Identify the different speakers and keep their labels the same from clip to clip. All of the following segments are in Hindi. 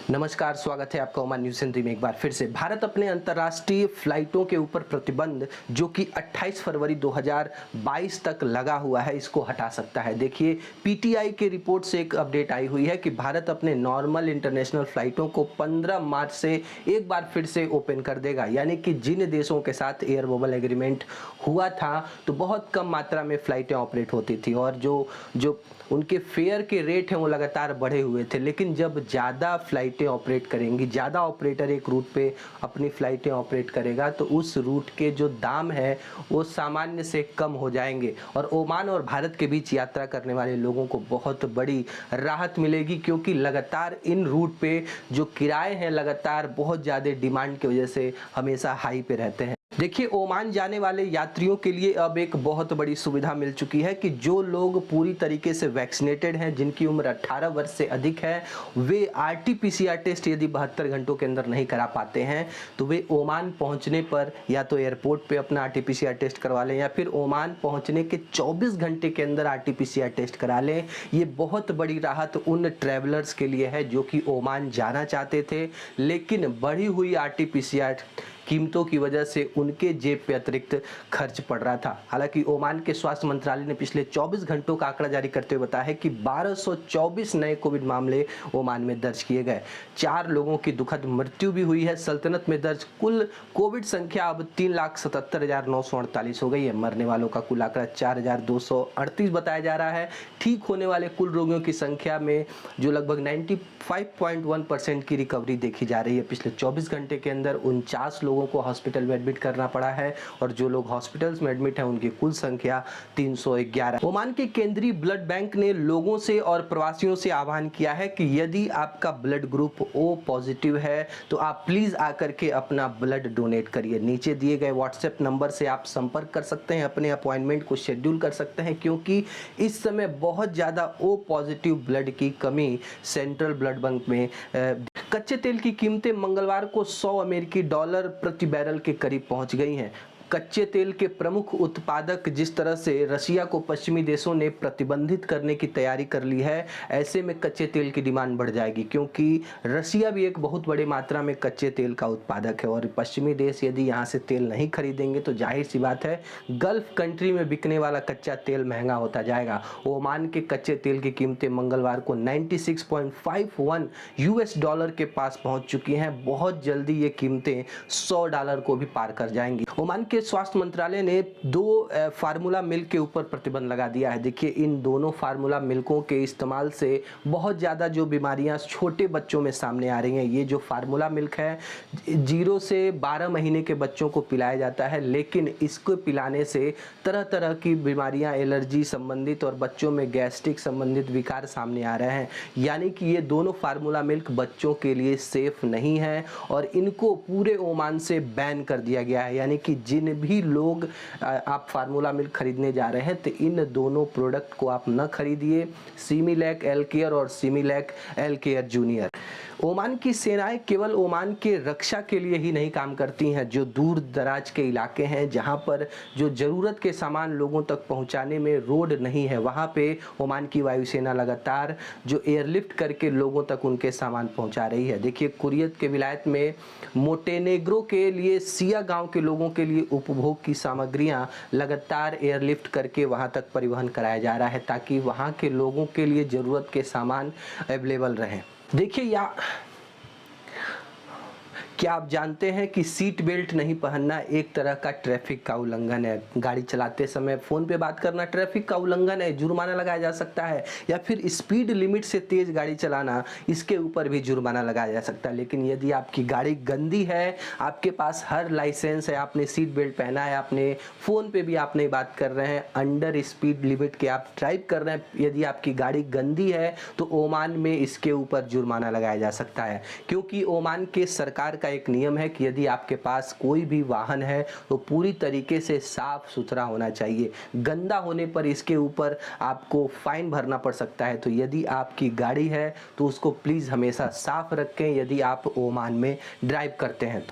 Speaker 1: नमस्कार, स्वागत है आपका ओमान न्यूज़ हिंदी में एक बार फिर से। भारत अपने अंतर्राष्ट्रीय फ्लाइटों के ऊपर प्रतिबंध जो कि 28 फरवरी 2022 तक लगा हुआ है, इसको हटा सकता है। देखिए, पीटीआई के रिपोर्ट से एक अपडेट आई हुई है कि भारत अपने नॉर्मल इंटरनेशनल फ्लाइटों को 15 मार्च से एक बार फिर से ओपन कर देगा। यानी कि जिन देशों के साथ एयर बबल एग्रीमेंट हुआ था तो बहुत कम मात्रा में फ्लाइटें ऑपरेट होती थी और जो उनके फेयर के रेट हैं वो लगातार बढ़े हुए थे। लेकिन जब ज़्यादा फ्लाइटें ऑपरेट करेंगी, ज़्यादा ऑपरेटर एक रूट पे अपनी फ्लाइटें ऑपरेट करेगा तो उस रूट के जो दाम है वो सामान्य से कम हो जाएंगे और ओमान और भारत के बीच यात्रा करने वाले लोगों को बहुत बड़ी राहत मिलेगी, क्योंकि लगातार इन रूट पे जो किराए हैं लगातार बहुत ज़्यादा डिमांड की वजह से हमेशा हाई पे रहते हैं। देखिए, ओमान जाने वाले यात्रियों के लिए अब एक बहुत बड़ी सुविधा मिल चुकी है कि जो लोग पूरी तरीके से वैक्सीनेटेड हैं, जिनकी उम्र 18 वर्ष से अधिक है, वे आरटीपीसीआर टेस्ट यदि 72 घंटों के अंदर नहीं करा पाते हैं तो वे ओमान पहुंचने पर या तो एयरपोर्ट पे अपना आरटीपीसीआर टेस्ट करवा लें या फिर ओमान पहुंचने के 24 घंटे के अंदर आरटीपीसीआर टेस्ट करा लें। ये बहुत बड़ी राहत उन ट्रैवलर्स के लिए है जो कि ओमान जाना चाहते थे, लेकिन बढ़ी हुई आरटीपीसीआर कीमतों की वजह से उनके जेब पे अतिरिक्त खर्च पड़ रहा था। हालांकि ओमान के स्वास्थ्य मंत्रालय ने पिछले 24 घंटों का आंकड़ा जारी करते हुए बताया है कि 1224 नए कोविड मामले ओमान में दर्ज किए गए। 4 लोगों की दुखद मृत्यु भी हुई है। सल्तनत में दर्ज कुल कोविड संख्या अब 3,77,948 हो गई है। मरने वालों का कुल आंकड़ा 4,238 बताया जा रहा है। ठीक होने वाले कुल रोगियों की संख्या में जो लगभग 95.1% की रिकवरी देखी जा रही है। पिछले 24 घंटे के अंदर 49 लोगों को हॉस्पिटल में एडमिट करना पड़ा है और जो लोग हॉस्पिटल्स में एडमिट हैं उनकी कुल संख्या 311। ओमान के केंद्रीय ब्लड बैंक ने लोगों से और प्रवासियों से आह्वान किया है कि यदि आपका ब्लड ग्रुप ओ पॉजिटिव है तो आप प्लीज आकर के अपना ब्लड डोनेट करिए। नीचे दिए गए व्हाट्सएप नंबर से आप संपर्क कर सकते हैं, अपने अपॉइंटमेंट को शेड्यूल कर सकते हैं, क्योंकि इस समय बहुत ज्यादा ओ पॉजिटिव ब्लड की कमी सेंट्रल ब्लड बैंक में कच्चे तेल की कीमतें मंगलवार को 100 अमेरिकी डॉलर प्रति बैरल के करीब पहुंच गई हैं। कच्चे तेल के प्रमुख उत्पादक जिस तरह से रशिया को पश्चिमी देशों ने प्रतिबंधित करने की तैयारी कर ली है, ऐसे में कच्चे तेल की डिमांड बढ़ जाएगी, क्योंकि रशिया भी एक बहुत बड़ी मात्रा में कच्चे तेल का उत्पादक है और पश्चिमी देश यदि यहाँ से तेल नहीं खरीदेंगे तो जाहिर सी बात है गल्फ कंट्री में बिकने वाला कच्चा तेल महंगा होता जाएगा। ओमान के कच्चे तेल की कीमतें मंगलवार को 96.51 यूएस डॉलर के पास पहुंच चुकी हैं। बहुत जल्दी ये कीमतें $100 को भी पार कर जाएंगी। ओमान के स्वास्थ्य मंत्रालय ने 2 फार्मूला मिल्क के ऊपर प्रतिबंध लगा दिया है। देखिए, इन दोनों फार्मूला मिल्कों के इस्तेमाल से बहुत ज़्यादा जो बीमारियां छोटे बच्चों में सामने आ रही हैं। ये जो फार्मूला मिल्क है 0 से 12 महीने के बच्चों को पिलाया जाता है, लेकिन इसको पिलाने से तरह तरह की बीमारियां, एलर्जी संबंधित और बच्चों में गैस्ट्रिक संबंधित विकार सामने आ रहे हैं। यानी कि ये दोनों फार्मूला मिल्क बच्चों के लिए सेफ नहीं है और इनको पूरे ओमान से बैन कर दिया गया है। यानी कि जिन भी लोग आप फार्मूला मिल्क खरीदने जा रहे हैं तो इन दोनों प्रोडक्ट को आप न खरीदिए, सिमिलैक एल केयर और Similac L care junior. Oman की सेनाएं केवल ओमान के रक्षा के लिए ही नहीं काम करती हैं। जो दूर दराज के इलाके हैं जहां पर जो जरूरत के सामान लोगों तक पहुंचाने में रोड नहीं है, वहां पे ओमान की वायुसेना लगातार जो एयरलिफ्ट करके लोगों तक उनके सामान पहुंचा रही है। देखिए, कुरियत के विलायत में मोटेनेग्रो के लिए सिया गांव के लोगों के लिए उपभोग की सामग्रियां लगातार एयरलिफ्ट करके वहां तक परिवहन कराया जा रहा है, ताकि वहां के लोगों के लिए जरूरत के सामान अवेलेबल रहें। देखिए, क्या आप जानते हैं कि सीट बेल्ट नहीं पहनना एक तरह का ट्रैफिक का उल्लंघन है। गाड़ी चलाते समय फ़ोन पे बात करना ट्रैफिक का उल्लंघन है, जुर्माना लगाया जा सकता है। या फिर स्पीड लिमिट से तेज़ गाड़ी चलाना, इसके ऊपर भी जुर्माना लगाया जा सकता है। लेकिन यदि आपकी गाड़ी गंदी है, आपके पास हर लाइसेंस है, आपने सीट बेल्ट पहना है, आपने फ़ोन पे भी आप नहीं बात कर रहे हैं, अंडर स्पीड लिमिट के आप ड्राइव कर रहे हैं, यदि आपकी गाड़ी गंदी है तो ओमान में इसके ऊपर जुर्माना लगाया जा सकता है। क्योंकि ओमान के सरकार का एक नियम है कि यदि आपके पास कोई भी वाहन है तो पूरी तरीके से साफ सुथरा होना चाहिए। गंदा होने पर इसके ऊपर आपको फाइन भरना पड़ सकता है। तो यदि आपकी गाड़ी है तो उसको प्लीज़ हमेशा साफ रखें यदि आप ओमान में ड्राइव करते हैं।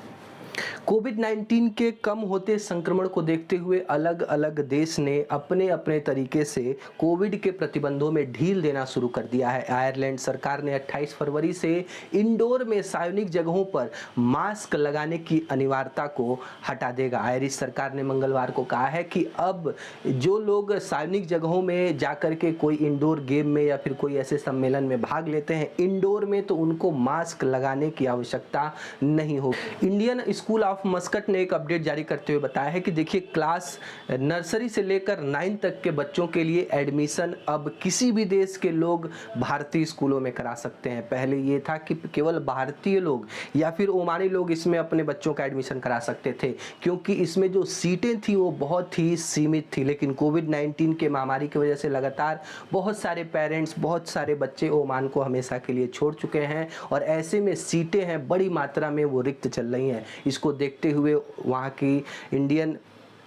Speaker 1: कोविड-19 के कम होते संक्रमण को देखते हुए अलग अलग देश ने अपने अपने तरीके से कोविड के प्रतिबंधों में ढील देना शुरू कर दिया है। आयरलैंड सरकार ने 28 फरवरी से इंडोर में सार्वजनिक जगहों पर मास्क लगाने की अनिवार्यता को हटा देगा। आयरिश सरकार ने मंगलवार को कहा है कि अब जो लोग सार्वजनिक जगहों में जाकर के कोई इंडोर गेम में या फिर कोई ऐसे सम्मेलन में भाग लेते हैं इंडोर में, तो उनको मास्क लगाने की आवश्यकता नहीं होगी। इंडियन स्कूल ऑफ मस्कट ने एक अपडेट जारी करते हुए बताया है कि देखिए, क्लास नर्सरी से लेकर 9 तक के बच्चों के लिए एडमिशन अब किसी भी देश के लोग भारतीय स्कूलों में करा सकते हैं। पहले ये था कि केवल भारतीय लोग या फिर ओमानी लोग इसमें अपने बच्चों का एडमिशन करा सकते थे, क्योंकि इसमें जो सीटें थी वो बहुत ही सीमित थी। लेकिन कोविड-19 के महामारी की वजह से लगातार बहुत सारे पेरेंट्स, बहुत सारे बच्चे ओमान को हमेशा के लिए छोड़ चुके हैं और ऐसे में सीटें हैं बड़ी मात्रा में वो रिक्त चल रही हैं। इसको देखते हुए वहाँ की इंडियन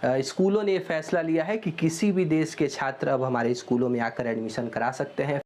Speaker 1: स्कूलों ने फैसला लिया है कि किसी भी देश के छात्र अब हमारे स्कूलों में आकर एडमिशन करा सकते हैं।